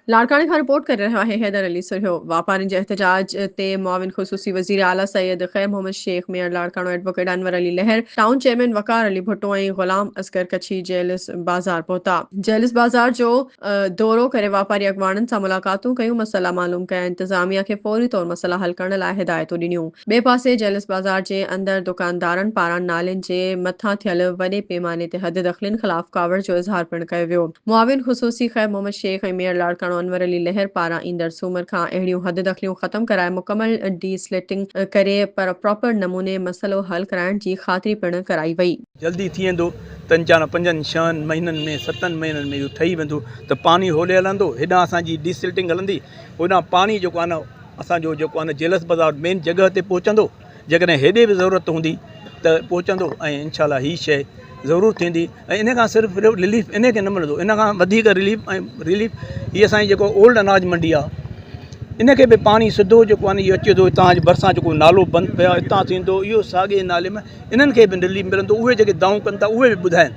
लाड़काने खां रिपोर्ट करे रहा है हैदर अली सुरहो। वापारियुनि जे एहतजाज ते मुआविन ख़ुसूसी वज़ीर आला सैयद ख़ैर मोहम्मद शेख, मेयर लाड़कानो एडवोकेट अनवर अली लहर, टाउन चेयरमैन वकार अली भुट्टो ऐं ग़ुलाम असगर कच्छी जेलिस बाज़ार पहुता। जेलिस बाज़ार जो दौरो करे वापारी अॻवाननि सां मुलाक़ातूं कयूं, मसइला मालूम कया, इंतज़ामिया खे फौरी तौर मसइला हल करण लाइ हिदायतूं ॾिनियूं। ॿिए पासे जेलिस बाज़ार जे अंदरि दुकानदारनि पारां नालियुनि जे मथां थियल वॾे पैमाने ते हद दख़लनि ख़िलाफ़ कावड़ जो इज़हार पिणु कयो वियो। मुआविन ख़ुसूसी ख़ैर मोहम्मद शेख ऐं मेयर लाड़कानो अनवर अली लहर पारां ईंदड़ सूमर खां अहिड़ियूं हद दख़लियूं ख़त्म कराए मुकमल डीस्लेटिंग करे पर प्रॉपर नमूने मसइलो हल कराइण जी ख़ातिरी पिणु कराई वई। जल्दी थी वेंदो, 3-4 5 6 महीननि में 7 महीननि में इहो ठही वेंदो त पानी होॾे हलंदो, हेॾां असांजी डीसिल्टिंग हलंदी, होॾां पाणी जेको आहे न असांजो जेको आहे न जेलिस बाज़ार मेन जॻह ते पहुचंदो। जेकॾहिं हेॾे बि ज़रूरत हूंदी त पहुचंदो ऐं इनशाला हीअ शइ ज़रूरु थींदी। ऐं इन खां सिर्फ़ु रिलीफ इन खे न मिलंदो, इन खां वधीक रिलीफ हीअ असांजी जेको ओल्ड अनाज मंडी आहे, इन खे बि पाणी सिधो जेको आहे न इहो अचे थो हितां भरिसां जेको नालो बंदि पियो आहे हितां थींदो, इहो साॻे नाले में इन्हनि खे बि रिलीफ मिलंदो। उहे जेके दाऊं कनि था उहे बि ॿुधाइनि।